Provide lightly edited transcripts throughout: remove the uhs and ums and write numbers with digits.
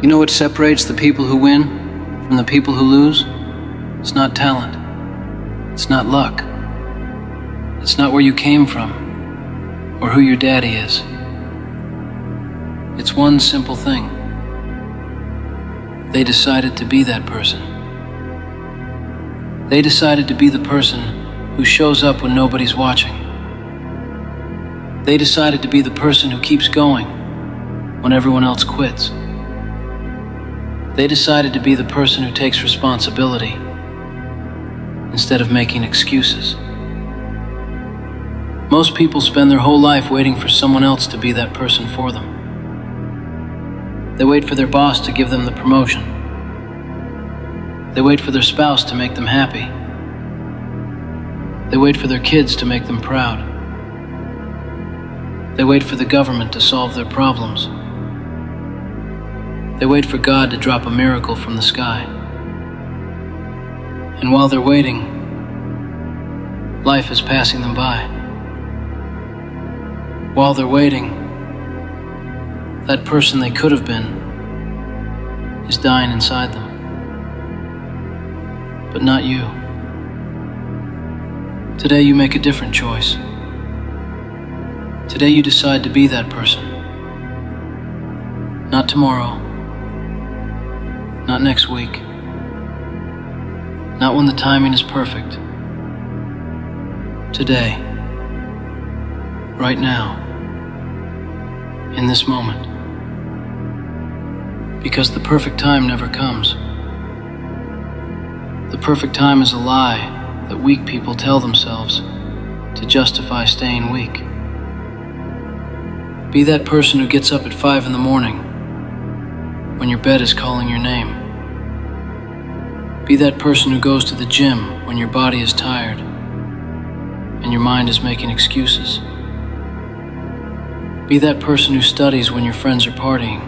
You know what separates the people who win from the people who lose? It's not talent. It's not luck. It's not where you came from or who your daddy is. It's one simple thing. They decided to be that person. They decided to be the person who shows up when nobody's watching. They decided to be the person who keeps going when everyone else quits. They decided to be the person who takes responsibility instead of making excuses. Most people spend their whole life waiting for someone else to be that person for them. They wait for their boss to give them the promotion. They wait for their spouse to make them happy. They wait for their kids to make them proud. They wait for the government to solve their problems. They wait for God to drop a miracle from the sky. And while they're waiting, life is passing them by. While they're waiting, that person they could have been is dying inside them. But not you. Today you make a different choice. Today you decide to be that person. Not tomorrow. Not next week. Not when the timing is perfect. Today. Right now. In this moment. Because the perfect time never comes. The perfect time is a lie that weak people tell themselves to justify staying weak. Be that person who gets up at 5 a.m. when your bed is calling your name. Be that person who goes to the gym when your body is tired and your mind is making excuses. Be that person who studies when your friends are partying.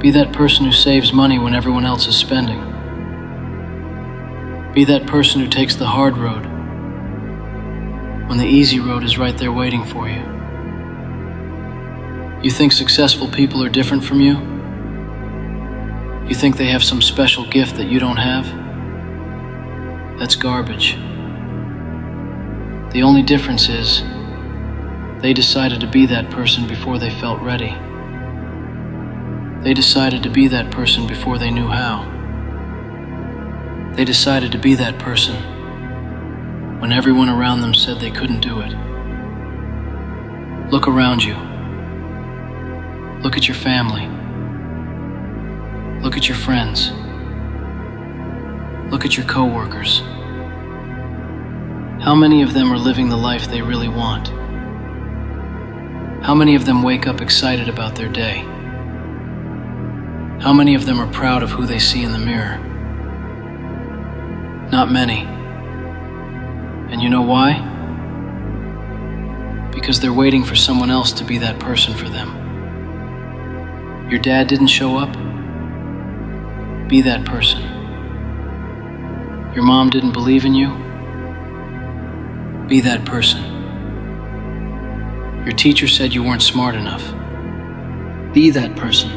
Be that person who saves money when everyone else is spending. Be that person who takes the hard road when the easy road is right there waiting for you. You think successful people are different from you? You think they have some special gift that you don't have? That's garbage. The only difference is they decided to be that person before they felt ready. They decided to be that person before they knew how. They decided to be that person when everyone around them said they couldn't do it. Look around you. Look at your family. Look at your friends. Look at your coworkers. How many of them are living the life they really want? How many of them wake up excited about their day? How many of them are proud of who they see in the mirror? Not many. And you know why? Because they're waiting for someone else to be that person for them. Your dad didn't show up? Be that person. Your mom didn't believe in you? Be that person. Your teacher said you weren't smart enough. Be that person.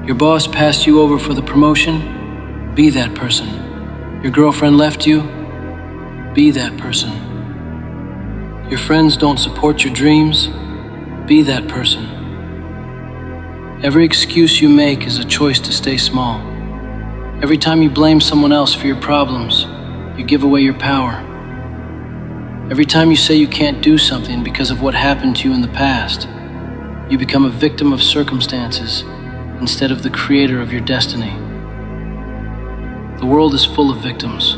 Your boss passed you over for the promotion? Be that person. Your girlfriend left you? Be that person. Your friends don't support your dreams? Be that person. Every excuse you make is a choice to stay small. Every time you blame someone else for your problems, you give away your power. Every time you say you can't do something because of what happened to you in the past, you become a victim of circumstances instead of the creator of your destiny. The world is full of victims.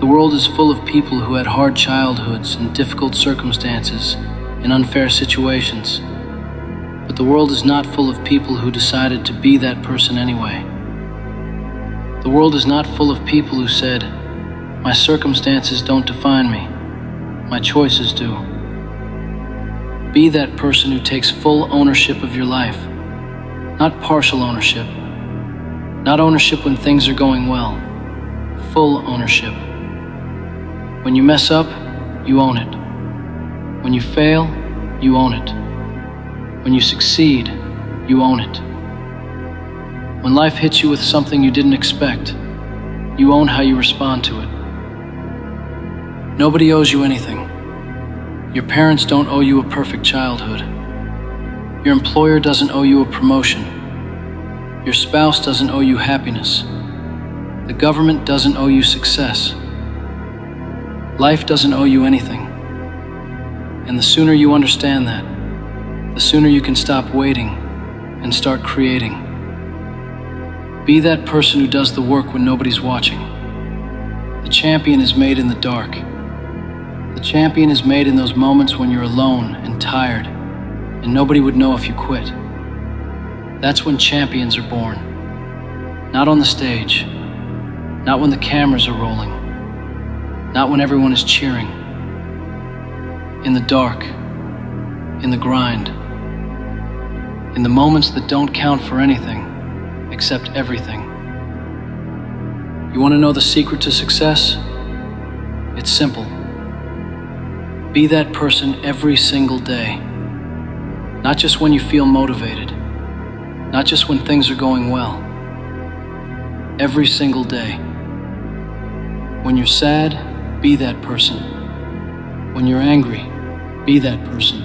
The world is full of people who had hard childhoods and difficult circumstances in unfair situations. But the world is not full of people who decided to be that person anyway. The world is not full of people who said, "My circumstances don't define me. My choices do." Be that person who takes full ownership of your life, not partial ownership, not ownership when things are going well, full ownership. When you mess up, you own it. When you fail, you own it. When you succeed, you own it. When life hits you with something you didn't expect, you own how you respond to it. Nobody owes you anything. Your parents don't owe you a perfect childhood. Your employer doesn't owe you a promotion. Your spouse doesn't owe you happiness. The government doesn't owe you success. Life doesn't owe you anything. And the sooner you understand that, the sooner you can stop waiting and start creating. Be that person who does the work when nobody's watching. The champion is made in the dark. The champion is made in those moments when you're alone and tired, and nobody would know if you quit. That's when champions are born. Not on the stage, not when the cameras are rolling, not when everyone is cheering. In the dark, in the grind, in the moments that don't count for anything except everything. You want to know the secret to success? It's simple. Be that person every single day. Not just when you feel motivated, not just when things are going well. Every single day. When you're sad, be that person. When you're angry, be that person.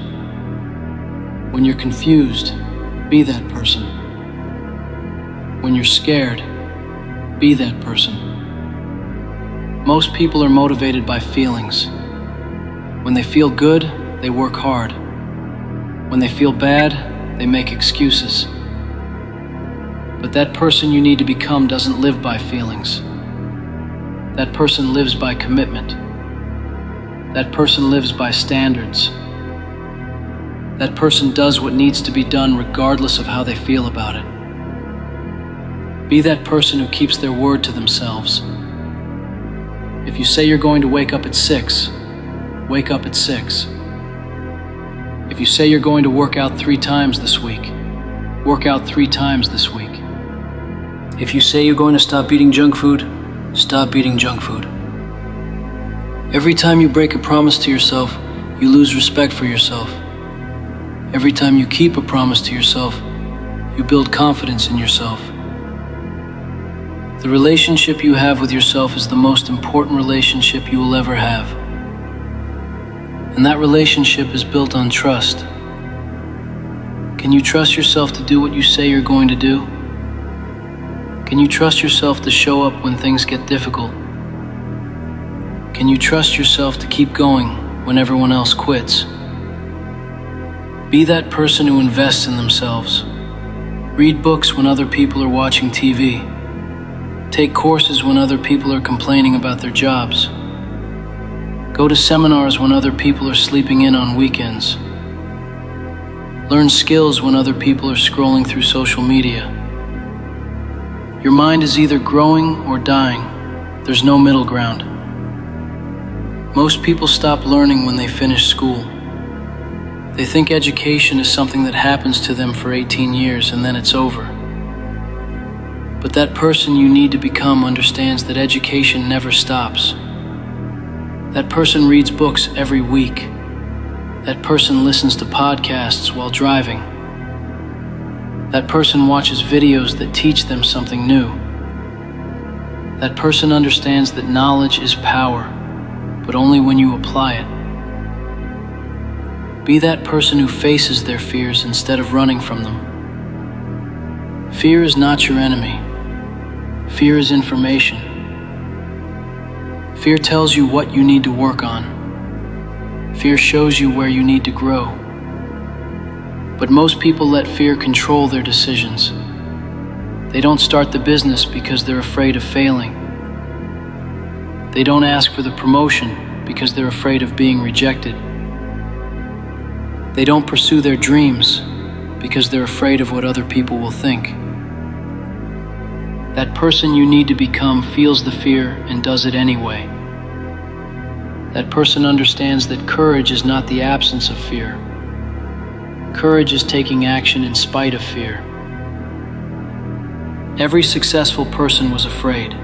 When you're confused, be that person. When you're scared, be that person. Most people are motivated by feelings. When they feel good, they work hard. When they feel bad, they make excuses. But that person you need to become doesn't live by feelings. That person lives by commitment. That person lives by standards. That person does what needs to be done regardless of how they feel about it. Be that person who keeps their word to themselves. If you say you're going to wake up at 6, wake up at 6. If you say you're going to work out 3 times this week, work out 3 times this week. If you say you're going to stop eating junk food, stop eating junk food. Every time you break a promise to yourself, you lose respect for yourself. Every time you keep a promise to yourself, you build confidence in yourself. The relationship you have with yourself is the most important relationship you will ever have. And that relationship is built on trust. Can you trust yourself to do what you say you're going to do? Can you trust yourself to show up when things get difficult? Can you trust yourself to keep going when everyone else quits? Be that person who invests in themselves. Read books when other people are watching TV. Take courses when other people are complaining about their jobs. Go to seminars when other people are sleeping in on weekends. Learn skills when other people are scrolling through social media. Your mind is either growing or dying. There's no middle ground. Most people stop learning when they finish school. They think education is something that happens to them for 18 years and then it's over. But that person you need to become understands that education never stops. That person reads books every week. That person listens to podcasts while driving. That person watches videos that teach them something new. That person understands that knowledge is power, but only when you apply it. Be that person who faces their fears instead of running from them. Fear is not your enemy. Fear is information. Fear tells you what you need to work on. Fear shows you where you need to grow. But most people let fear control their decisions. They don't start the business because they're afraid of failing. They don't ask for the promotion because they're afraid of being rejected. They don't pursue their dreams because they're afraid of what other people will think. That person you need to become feels the fear and does it anyway. That person understands that courage is not the absence of fear. Courage is taking action in spite of fear. Every successful person was afraid.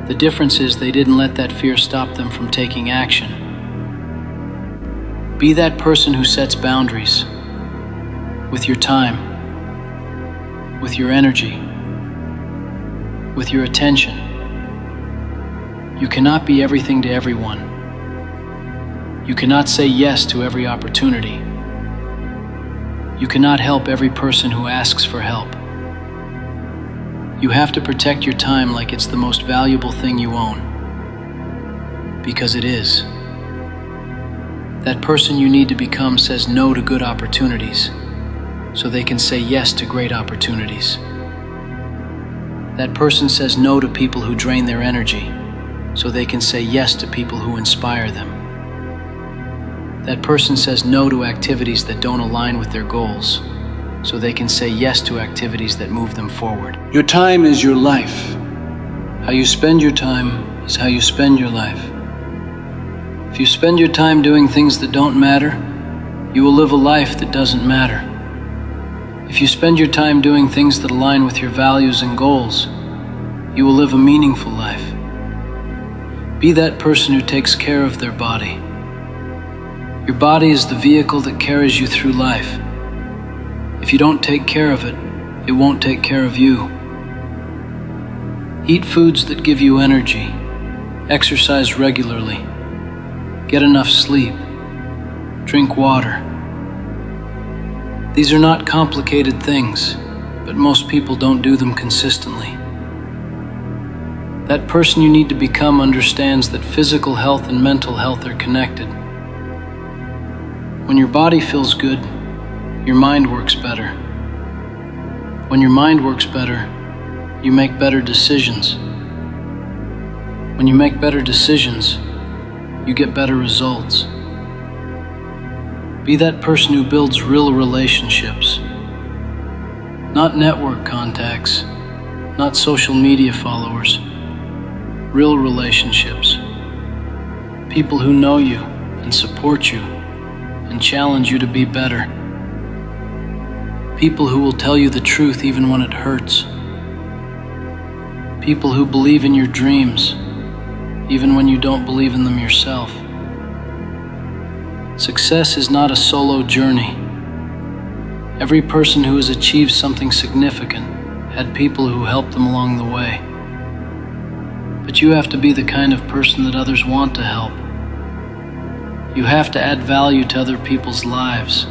The difference is they didn't let that fear stop them from taking action. Be that person who sets boundaries. with your time, with your energy, with your attention. You cannot be everything to everyone. You cannot say yes to every opportunity. You cannot help every person who asks for help. You have to protect your time like it's the most valuable thing you own. Because it is. That person you need to become says no to good opportunities, so they can say yes to great opportunities. That person says no to people who drain their energy, so they can say yes to people who inspire them. That person says no to activities that don't align with their goals, so they can say yes to activities that move them forward. Your time is your life. How you spend your time is how you spend your life. If you spend your time doing things that don't matter, you will live a life that doesn't matter. If you spend your time doing things that align with your values and goals, you will live a meaningful life. Be that person who takes care of their body. Your body is the vehicle that carries you through life. If you don't take care of it, it won't take care of you. Eat foods that give you energy. Exercise regularly. Get enough sleep. Drink water. These are not complicated things, but most people don't do them consistently. That person you need to become understands that physical health and mental health are connected. When your body feels good, your mind works better. When your mind works better, you make better decisions. When you make better decisions, you get better results. Be that person who builds real relationships. Not network contacts, not social media followers. Real relationships. People who know you and support you and challenge you to be better. People who will tell you the truth even when it hurts. People who believe in your dreams, even when you don't believe in them yourself. Success is not a solo journey. Every person who has achieved something significant had people who helped them along the way. But you have to be the kind of person that others want to help. You have to add value to other people's lives.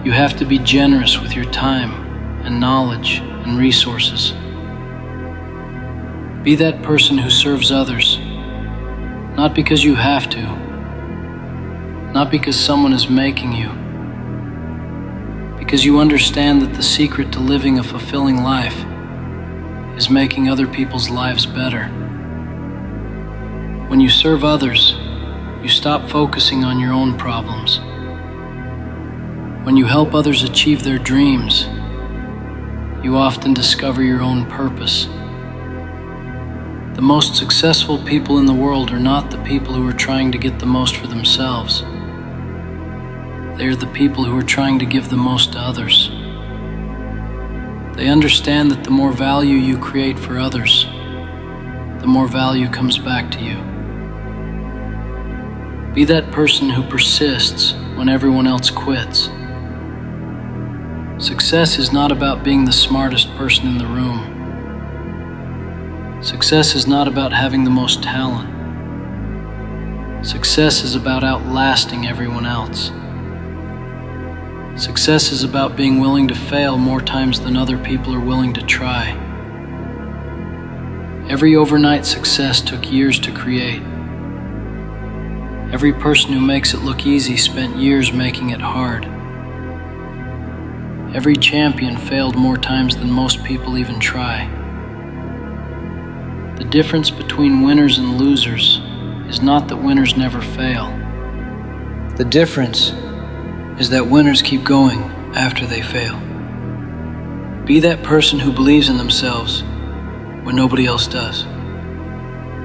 You have to be generous with your time and knowledge and resources. Be that person who serves others, not because you have to, not because someone is making you, because you understand that the secret to living a fulfilling life is making other people's lives better. When you serve others, you stop focusing on your own problems. When you help others achieve their dreams, you often discover your own purpose. The most successful people in the world are not the people who are trying to get the most for themselves. They are the people who are trying to give the most to others. They understand that the more value you create for others, the more value comes back to you. Be that person who persists when everyone else quits. Success is not about being the smartest person in the room. Success is not about having the most talent. Success is about outlasting everyone else. Success is about being willing to fail more times than other people are willing to try. Every overnight success took years to create. Every person who makes it look easy spent years making it hard. Every champion failed more times than most people even try. The difference between winners and losers is not that winners never fail. The difference is that winners keep going after they fail. Be that person who believes in themselves when nobody else does.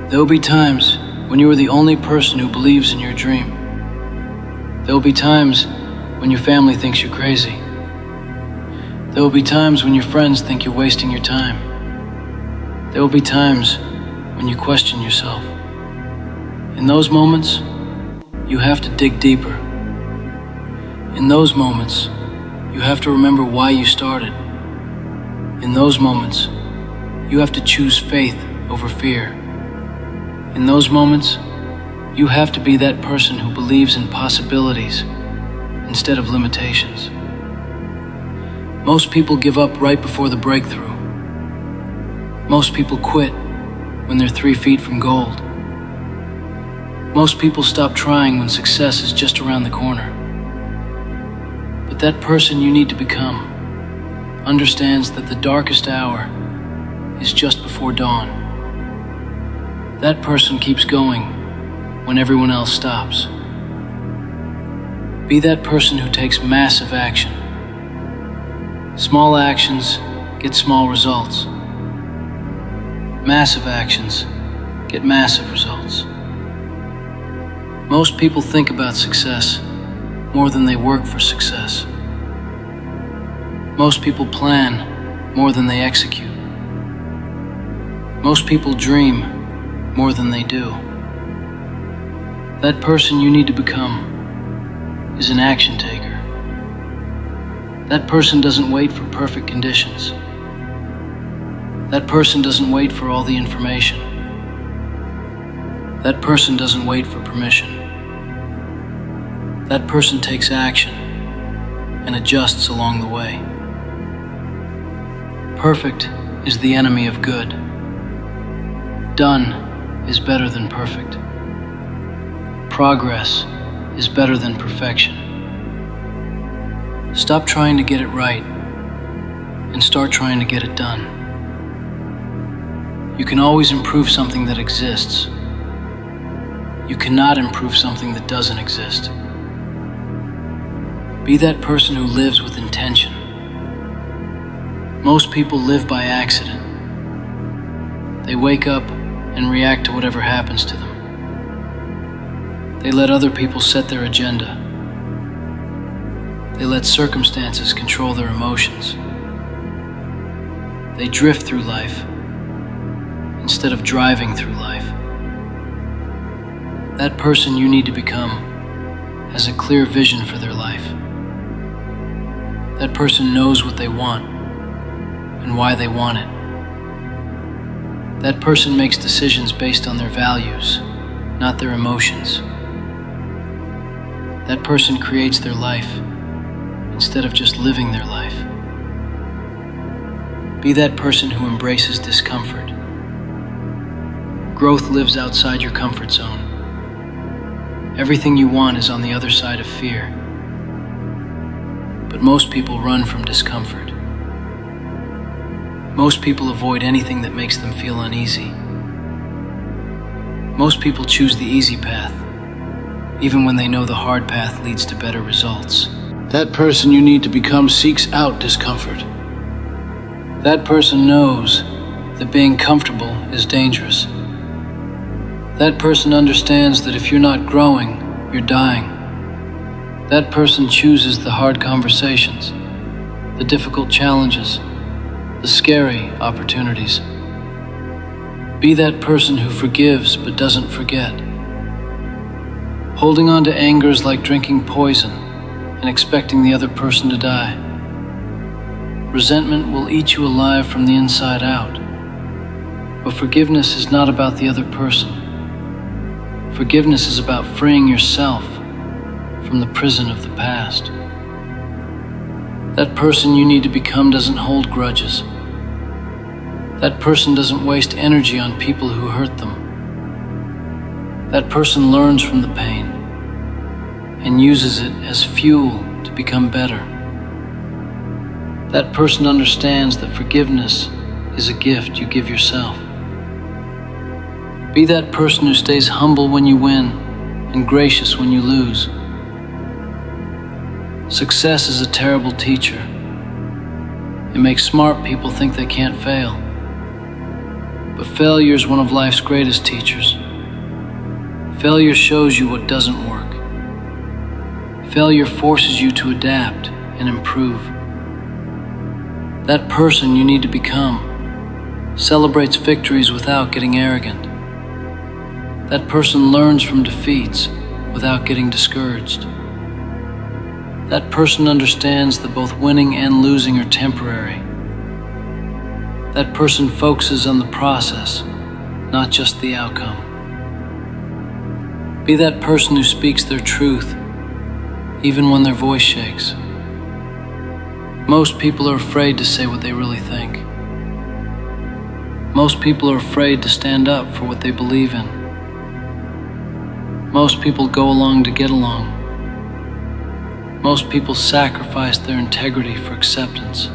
There will be times when you are the only person who believes in your dream. There will be times when your family thinks you're crazy. There will be times when your friends think you're wasting your time. There will be times when you question yourself. In those moments, you have to dig deeper. In those moments, you have to remember why you started. In those moments, you have to choose faith over fear. In those moments, you have to be that person who believes in possibilities instead of limitations. Most people give up right before the breakthrough. Most people quit when they're 3 feet from gold. Most people stop trying when success is just around the corner. But that person you need to become understands that the darkest hour is just before dawn. That person keeps going when everyone else stops. Be that person who takes massive action. Small actions get small results. Massive actions get massive results. Most people think about success more than they work for success. Most people plan more than they execute. Most people dream more than they do. That person you need to become is an action taker. That person doesn't wait for perfect conditions. That person doesn't wait for all the information. That person doesn't wait for permission. That person takes action and adjusts along the way. Perfect is the enemy of good. Done is better than perfect. Progress is better than perfection. Stop trying to get it right and start trying to get it done. You can always improve something that exists. You cannot improve something that doesn't exist. Be that person who lives with intention. Most people live by accident. They wake up and react to whatever happens to them. They let other people set their agenda. They let circumstances control their emotions. They drift through life instead of driving through life. That person you need to become has a clear vision for their life. That person knows what they want and why they want it. That person makes decisions based on their values, not their emotions. That person creates their life instead of just living their life. Be that person who embraces discomfort. Growth lives outside your comfort zone. Everything you want is on the other side of fear. But most people run from discomfort. Most people avoid anything that makes them feel uneasy. Most people choose the easy path, even when they know the hard path leads to better results. That person you need to become seeks out discomfort. That person knows that being comfortable is dangerous. That person understands that if you're not growing, you're dying. That person chooses the hard conversations, the difficult challenges, the scary opportunities. Be that person who forgives but doesn't forget. Holding on to anger is like drinking poison and expecting the other person to die. Resentment will eat you alive from the inside out. But forgiveness is not about the other person. Forgiveness is about freeing yourself from the prison of the past. That person you need to become doesn't hold grudges. That person doesn't waste energy on people who hurt them. That person learns from the pain and uses it as fuel to become better. That person understands that forgiveness is a gift you give yourself. Be that person who stays humble when you win and gracious when you lose. Success is a terrible teacher. It makes smart people think they can't fail. But failure is one of life's greatest teachers. Failure shows you what doesn't work. Failure forces you to adapt and improve. That person you need to become celebrates victories without getting arrogant. That person learns from defeats without getting discouraged. That person understands that both winning and losing are temporary. That person focuses on the process, not just the outcome. Be that person who speaks their truth, even when their voice shakes. Most people are afraid to say what they really think. Most people are afraid to stand up for what they believe in. Most people go along to get along. Most people sacrifice their integrity for acceptance.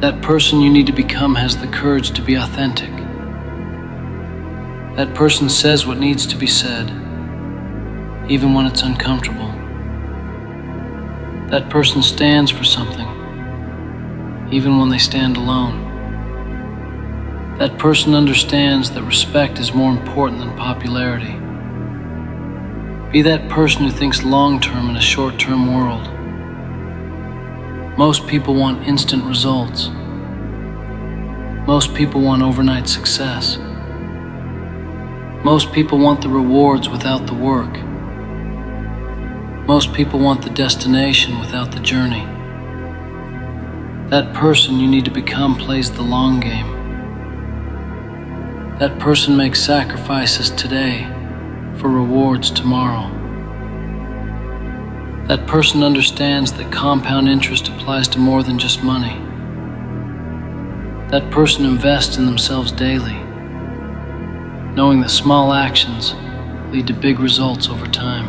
That person you need to become has the courage to be authentic. That person says what needs to be said, even when it's uncomfortable. That person stands for something, even when they stand alone. That person understands that respect is more important than popularity. Be that person who thinks long-term in a short-term world. Most people want instant results. Most people want overnight success. Most people want the rewards without the work. Most people want the destination without the journey. That person you need to become plays the long game. That person makes sacrifices today for rewards tomorrow. That person understands that compound interest applies to more than just money. That person invests in themselves daily, knowing that small actions lead to big results over time.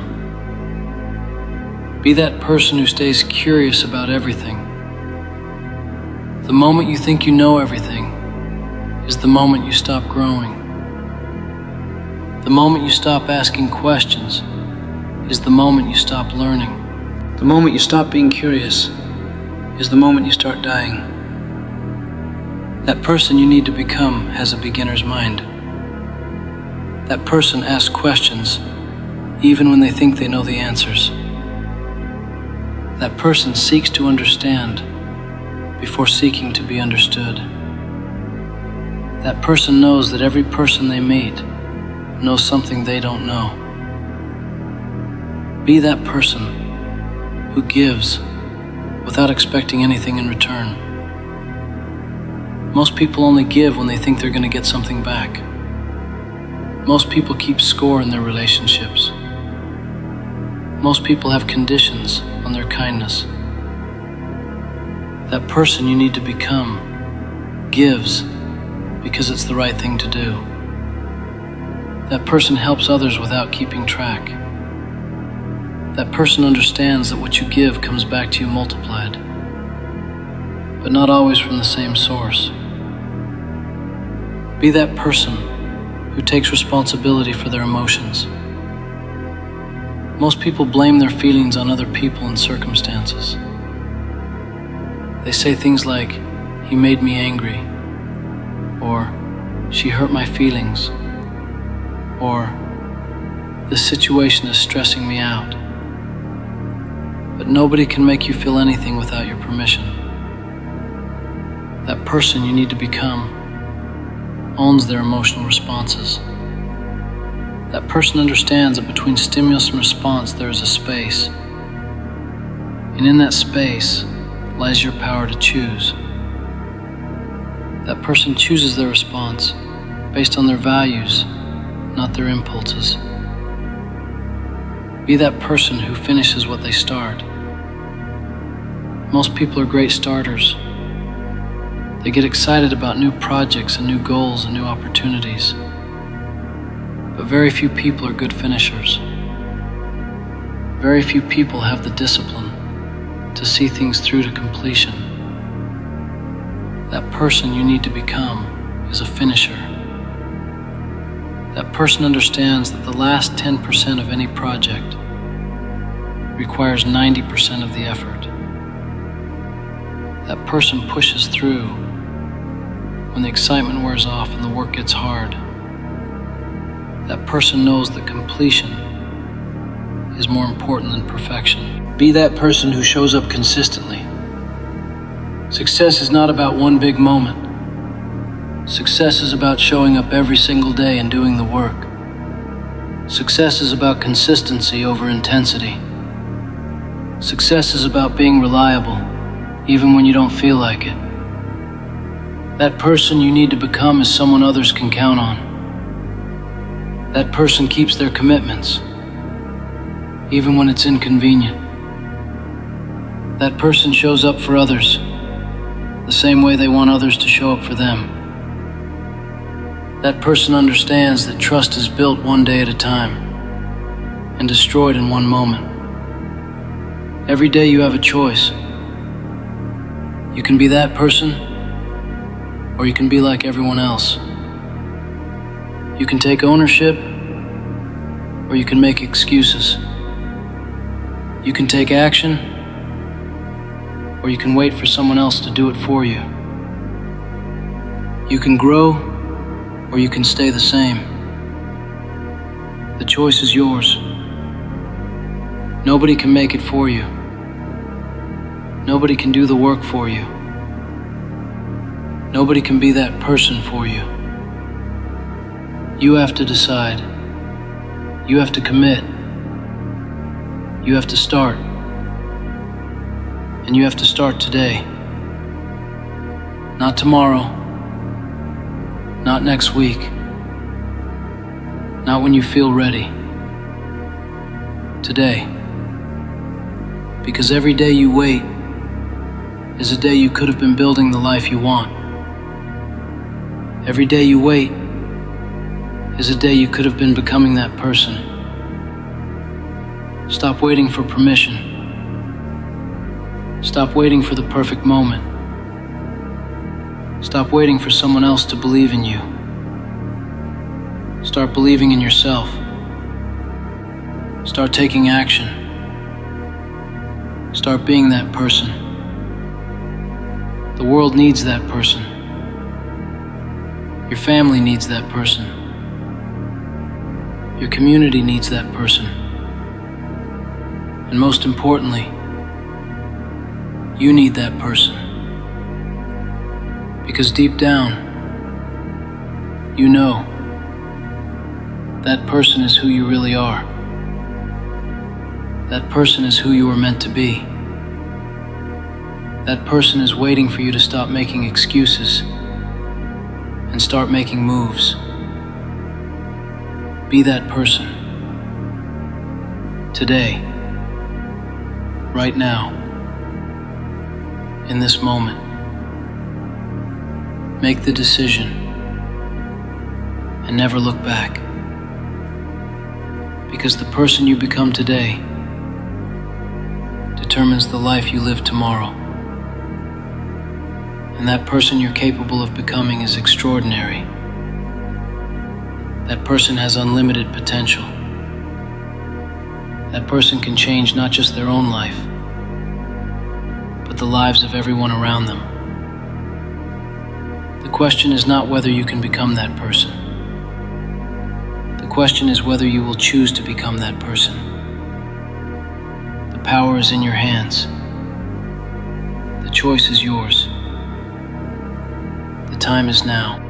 Be that person who stays curious about everything. The moment you think you know everything is the moment you stop growing. The moment you stop asking questions is the moment you stop learning. The moment you stop being curious is the moment you start dying. That person you need to become has a beginner's mind. That person asks questions even when they think they know the answers. That person seeks to understand before seeking to be understood. That person knows that every person they meet knows something they don't know. Be that person who gives without expecting anything in return. Most people only give when they think they're going to get something back. Most people keep score in their relationships. Most people have conditions on their kindness. That person you need to become gives because it's the right thing to do. That person helps others without keeping track. That person understands that what you give comes back to you multiplied, but not always from the same source. Be that person who takes responsibility for their emotions. Most people blame their feelings on other people and circumstances. They say things like, "He made me angry," or "She hurt my feelings," or "This situation is stressing me out." But nobody can make you feel anything without your permission. That person you need to become owns their emotional responses. That person understands that between stimulus and response there is a space. And in that space lies your power to choose. That person chooses their response based on their values, not their impulses. Be that person who finishes what they start. Most people are great starters. They get excited about new projects and new goals and new opportunities. But very few people are good finishers. Very few people have the discipline to see things through to completion. That person you need to become is a finisher. That person understands that the last 10% of any project requires 90% of the effort. That person pushes through when the excitement wears off and the work gets hard. That person knows that completion is more important than perfection. Be that person who shows up consistently. Success is not about one big moment. Success is about showing up every single day and doing the work. Success is about consistency over intensity. Success is about being reliable, even when you don't feel like it. That person you need to become is someone others can count on. That person keeps their commitments, even when it's inconvenient. That person shows up for others the same way they want others to show up for them. That person understands that trust is built one day at a time and destroyed in one moment. Every day you have a choice. You can be that person, or you can be like everyone else. You can take ownership, or you can make excuses. You can take action, or you can wait for someone else to do it for you. You can grow, or you can stay the same. The choice is yours. Nobody can make it for you. Nobody can do the work for you. Nobody can be that person for you. You have to decide. You have to commit. You have to start. And you have to start today. Not tomorrow. Not next week. Not when you feel ready. Today. Because every day you wait is a day you could have been building the life you want. Every day you wait is a day you could have been becoming that person. Stop waiting for permission. Stop waiting for the perfect moment. Stop waiting for someone else to believe in you. Start believing in yourself. Start taking action. Start being that person. The world needs that person. Your family needs that person. Your community needs that person. And most importantly, you need that person. Because deep down, you know that person is who you really are. That person is who you were meant to be. That person is waiting for you to stop making excuses and start making moves. Be that person. Today. Right now. In this moment. Make the decision and never look back. Because the person you become today determines the life you live tomorrow. And that person you're capable of becoming is extraordinary. That person has unlimited potential. That person can change not just their own life, but the lives of everyone around them. The question is not whether you can become that person. The question is whether you will choose to become that person. The power is in your hands. The choice is yours. The time is now.